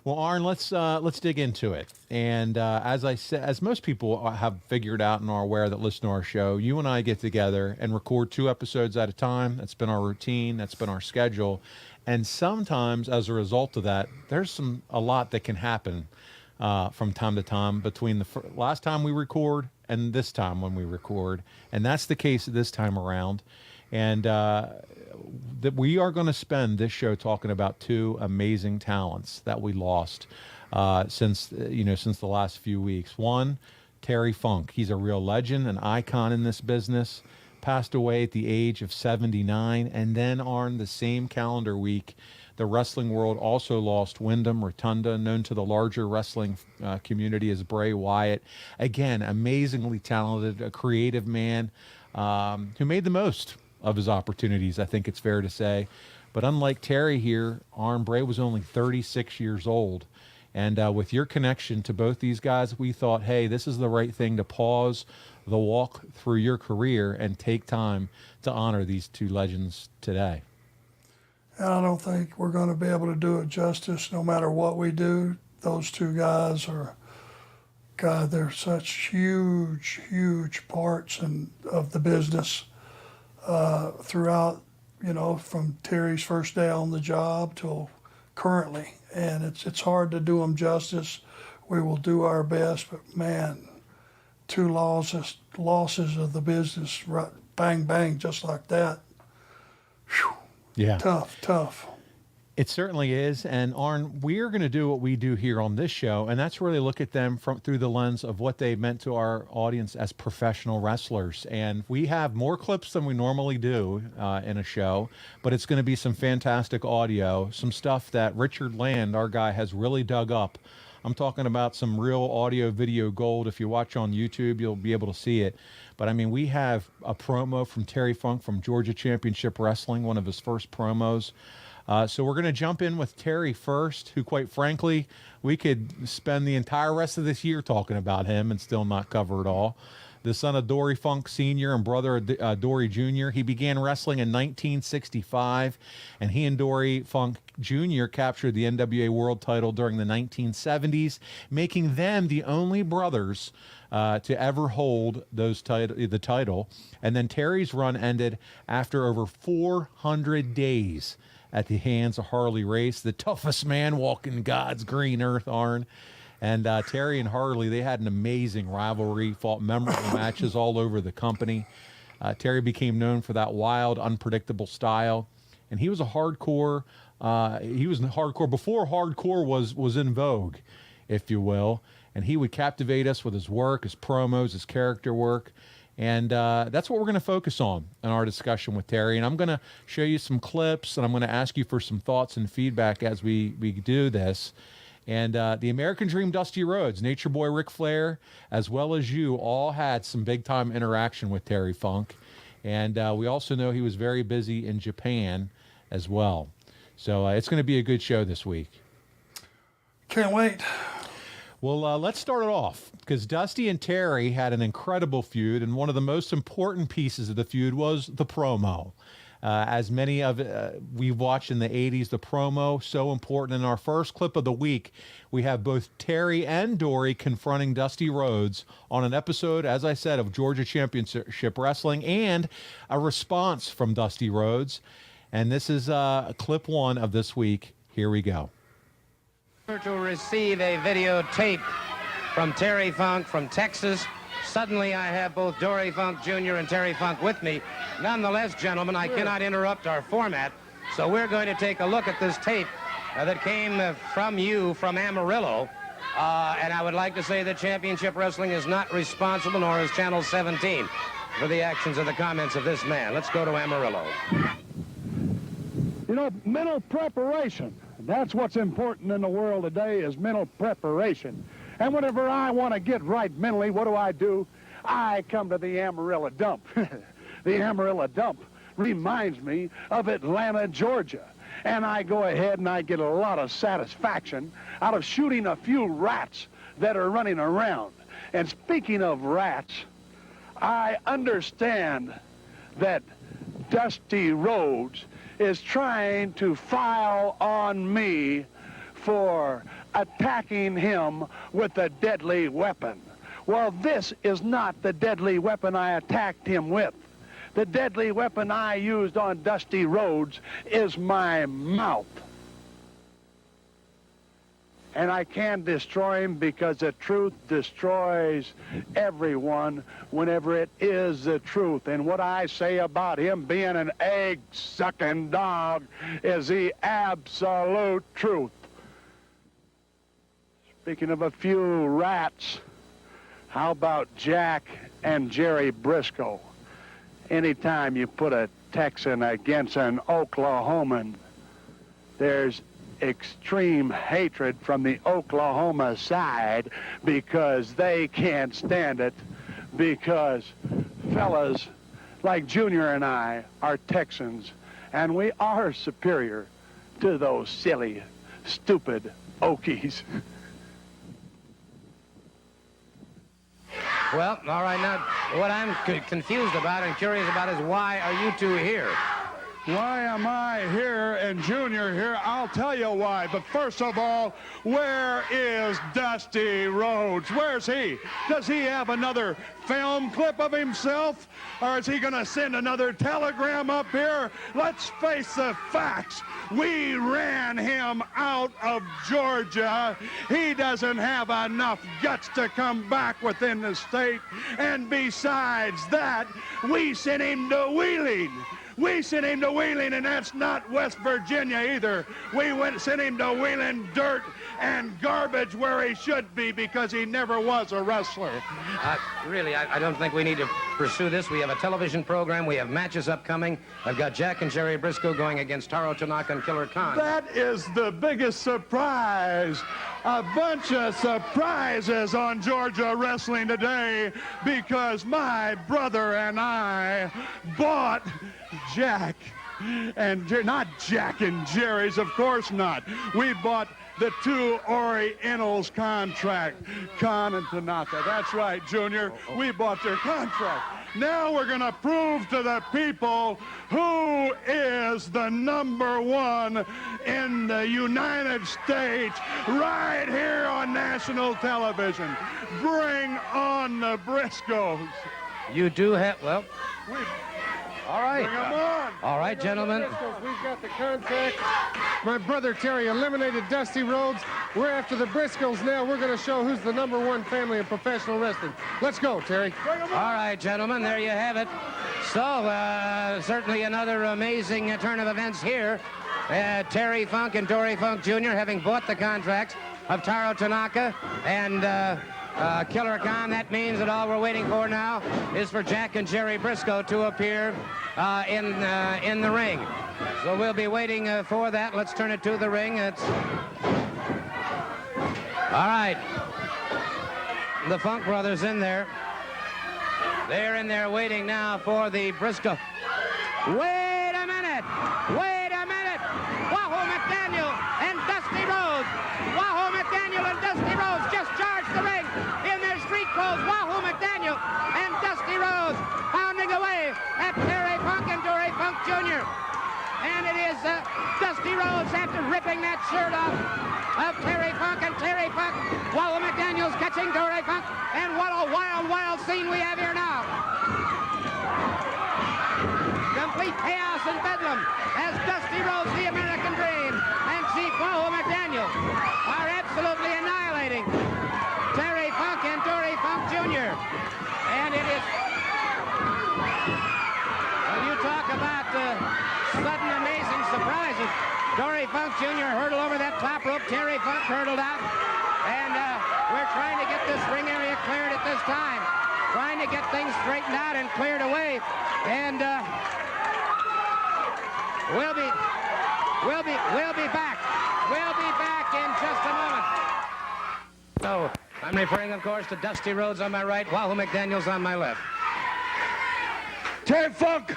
Well, Arn, let's dig into it. And as I said, as most people have figured out and are aware that listen to our show, you and I get together and record 2 episodes at a time. That's been our routine. That's been our schedule. And sometimes, as a result of that, there's a lot that can happen from time to time between the last time we record and this time when we record. And that's the case this time around. And that we are going to spend this show talking about 2 amazing talents that we lost since the last few weeks. One, Terry Funk. He's a real legend, an icon in this business. Passed away at the age of 79. And then on the same calendar week, the wrestling world also lost Wyndham Rotunda, known to the larger wrestling community as Bray Wyatt. Again, amazingly talented, a creative man who made the most of his opportunities, I think it's fair to say. But unlike Terry here, Arn, Bray was only 36 years old. And with your connection to both these guys, we thought, hey, this is the right thing to pause the walk through your career and take time to honor these 2 legends today. And I don't think we're going to be able to do it justice no matter what we do. Those 2 guys are, God, they're such huge, huge parts of the business. Throughout, from Terry's first day on the job till currently. And it's hard to do them justice. We will do our best, but man, 2 losses of the business, right, bang, bang, just like that. Whew. Yeah. Tough. It certainly is. And Arn, we're going to do what we do here on this show, and that's really look at them through the lens of what they meant to our audience as professional wrestlers. And we have more clips than we normally do in a show, but it's going to be some fantastic audio, some stuff that Richard Land, our guy, has really dug up. I'm talking about some real audio video gold. If you watch on YouTube, you'll be able to see it. But I mean, we have a promo from Terry Funk from Georgia Championship Wrestling, one of his first promos. So we're going to jump in with Terry first, who, quite frankly, we could spend the entire rest of this year talking about him and still not cover it all. The son of Dory Funk Sr. and brother of Dory Jr., he began wrestling in 1965, and he and Dory Funk Jr. captured the NWA World title during the 1970s, making them the only brothers to ever hold the title. And then Terry's run ended after over 400 days at the hands of Harley Race, the toughest man walking God's green earth, Arn. And Terry and Harley, they had an amazing rivalry, fought memorable matches all over the company. Terry became known for that wild, unpredictable style. And he was a hardcore, before hardcore was in vogue, if you will. And he would captivate us with his work, his promos, his character work. And that's what we're going to focus on in our discussion with Terry. And I'm going to show you some clips, and I'm going to ask you for some thoughts and feedback as we do this. And the American Dream Dusty Rhodes, Nature Boy Ric Flair, as well as you, all had some big-time interaction with Terry Funk. And we also know he was very busy in Japan as well. So it's going to be a good show this week. Can't wait. Well, let's start it off, because Dusty and Terry had an incredible feud, and one of the most important pieces of the feud was the promo. As many of we watched in the 80s, the promo, so important. In our first clip of the week, we have both Terry and Dory confronting Dusty Rhodes on an episode, as I said, of Georgia Championship Wrestling, and a response from Dusty Rhodes. And this is clip 1 of this week. Here we go. To receive a videotape from Terry Funk from Texas. Suddenly I have both Dory Funk Jr. and Terry Funk with me. Nonetheless, gentlemen, I cannot interrupt our format, so we're going to take a look at this tape that came from you from Amarillo. And I would like to say that Championship Wrestling is not responsible, nor is Channel 17, for the actions or the comments of this man. Let's go to Amarillo. You know, mental preparation. That's what's important in the world today, is mental preparation. And whenever I want to get right mentally, what do? I come to the Amarillo dump. The Amarillo dump reminds me of Atlanta, Georgia. And I go ahead and I get a lot of satisfaction out of shooting a few rats that are running around. And speaking of rats, I understand that Dusty Rhodes is trying to file on me for attacking him with a deadly weapon. Well, this is not the deadly weapon I attacked him with. The deadly weapon I used on Dusty Rhodes is my mouth. And I can destroy him because the truth destroys everyone whenever it is the truth. And what I say about him being an egg-sucking dog is the absolute truth. Speaking of a few rats, how about Jack and Jerry Briscoe? Anytime you put a Texan against an Oklahoman, there's extreme hatred from the Oklahoma side because they can't stand it, because fellas like Junior and I are Texans, and we are superior to those silly, stupid Okies. Well, all right, now, what I'm confused about and curious about is why are you two here? Why am I here and Junior here? I'll tell you why. But first of all, where is Dusty Rhodes? Where's he? Does he have another film clip of himself? Or is he going to send another telegram up here? Let's face the facts. We ran him out of Georgia. He doesn't have enough guts to come back within the state. And besides that, we sent him to Wheeling. We sent him to Wheeling, and that's not West Virginia either. We sent him to Wheeling dirt and garbage where he should be because he never was a wrestler. Really, I don't think we need to pursue this. We have a television program. We have matches upcoming. I've got Jack and Jerry Briscoe going against Taro Tanaka and Killer Khan. That is the biggest surprise. A bunch of surprises on Georgia Wrestling today because my brother and I bought Jack and not Jack and Jerry's, of course not. We bought the two Orientals contract, Khan and Tanaka. That's right, Junior. We bought their contract. Now we're going to prove to the people who is the #1 in the United States right here on national television. Bring on the Briscoes. You do have, well, all right. Bring them on. All right, gentlemen. We've got the contract. My brother Terry eliminated Dusty Rhodes. We're after the Briscoes now. We're going to show who's the #1 family in professional wrestling. Let's go, Terry. All right, gentlemen, there you have it. So, certainly another amazing turn of events here. Terry Funk and Dory Funk Jr. having bought the contracts of Taro Tanaka and Killer Khan. That means that all we're waiting for now is for Jack and Jerry Briscoe to appear in the ring. So we'll be waiting for that. Let's turn it to the ring. It's all right. The Funk brothers in there. They're in there waiting now for the Briscoe. Wait a minute! Wait a minute! Wahoo McDaniel and Dusty Rhodes. Wahoo McDaniel and Dusty Rhodes just charged the ring in their street clothes. Wahoo McDaniel and Dusty Rhodes pounding away at Terry Funk and Dory Funk Jr. And it is Dusty Rhodes after ripping that shirt off of Terry Funk, and Terry Funk, Wahoo McDaniel's catching Dory Funk, and what a wild, wild scene we have here now. Complete chaos and bedlam as Dusty Rhodes, the American Dream, and Chief Wahoo McDaniel are absolutely annihilating Terry Funk and Dory Funk Jr. And it is, when you talk about sudden amazing surprises, Dory Funk Jr. hurdled over that top rope, Terry Funk hurdled out, and we're trying to get this ring area cleared at this time, trying to get things straightened out and cleared away, and we'll be back. We'll be back in just a moment. So I'm referring, of course, to Dusty Rhodes on my right, Wahoo McDaniel's on my left. Terry Funk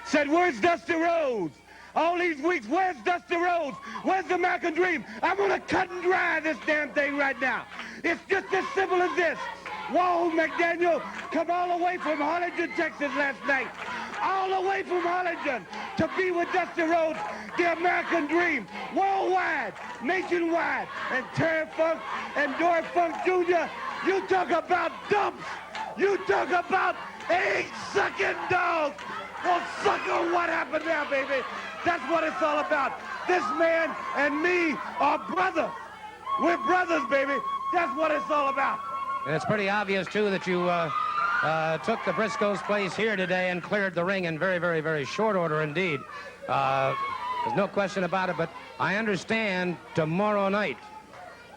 said, "Where's Dusty Rhodes? All these weeks, where's Dusty Rhodes? Where's the American Dream? I'm going to cut and dry this damn thing right now." It's just as simple as this. Wahoo McDaniel come all the way from Harlingen, Texas last night. all the way from Harlingen to be with Dusty Rhodes, the American dream, worldwide, nationwide. And Terry Funk and Dory Funk Jr., you talk about dumps. You talk about egg-sucking dogs. Well, sucker, what happened there, baby? That's what it's all about. This man and me are brothers. We're brothers, baby. That's what it's all about. And it's pretty obvious, too, that you took the Briscoes' place here today and cleared the ring in very, very, very short order indeed. There's no question about it, but I understand tomorrow night.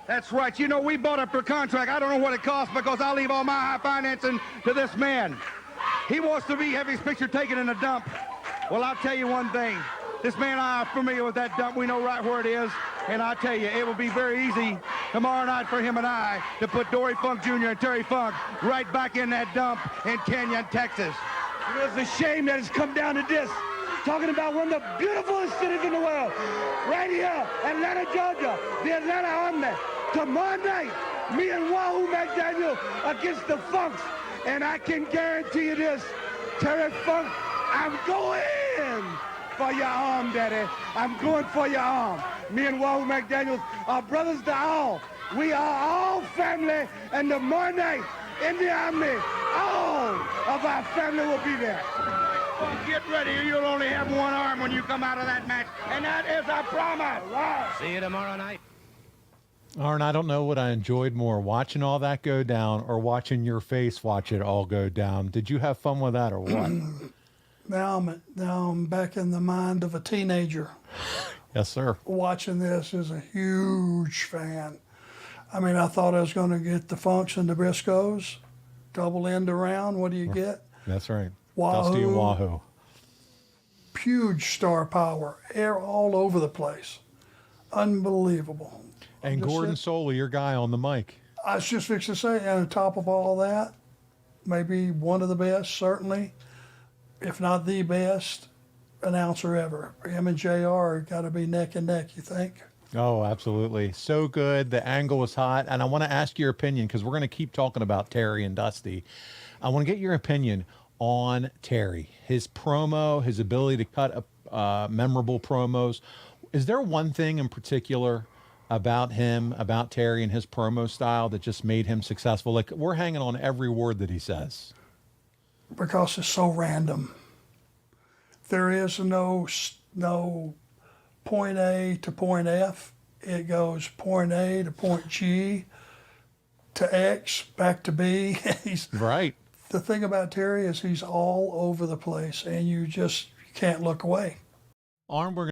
That's right. You know, we bought up your contract. I don't know what it costs because I'll leave all my high financing to this man. He wants to have his picture taken in a dump. Well, I'll tell you one thing. This man and I are familiar with that dump. We know right where it is. And I tell you, it will be very easy tomorrow night for him and I to put Dory Funk Jr. and Terry Funk right back in that dump in Kenyon, Texas. You know, it's a shame that it's come down to this. Talking about one of the beautifulest cities in the world. Right here, Atlanta, Georgia, the Atlanta Army. Tomorrow night, me and Wahoo McDaniel against the Funks. And I can guarantee you this, Terry Funk, I'm going for your arm, Daddy. I'm going for your arm. Me and Wahoo McDaniels are brothers to all. We are all family, and tomorrow night in the Army, all of our family will be there. Well, get ready, or you'll only have one arm when you come out of that match, and that is a promise. Right. See you tomorrow night. Arn, I don't know what I enjoyed more, watching all that go down or watching your face watch it all go down. Did you have fun with that or what? Now I'm back in the mind of a teenager. Yes, sir. Watching this as a huge fan. I mean, I thought I was going to get the Funks and the Briscoes, double end around. What do you get? That's right. Wahoo. Dusty and Wahoo. Huge star power, air all over the place. Unbelievable. And Gordon Soley, your guy on the mic. I was just fixing to say, and on top of all that, maybe one of the best, certainly, if not the best announcer ever. Him and JR got to be neck and neck, you think? Oh, absolutely. So good. The angle was hot. And I want to ask your opinion because we're going to keep talking about Terry and Dusty. I want to get your opinion on Terry, his promo, his ability to cut memorable promos. Is there one thing in particular about him, about Terry and his promo style that just made him successful? Like, we're hanging on every word that he says. Because it's so random. There is no point A to point F. It goes point A to point G to X, back to B. Right. The thing about Terry is he's all over the place, and you can't look away. Arn, we're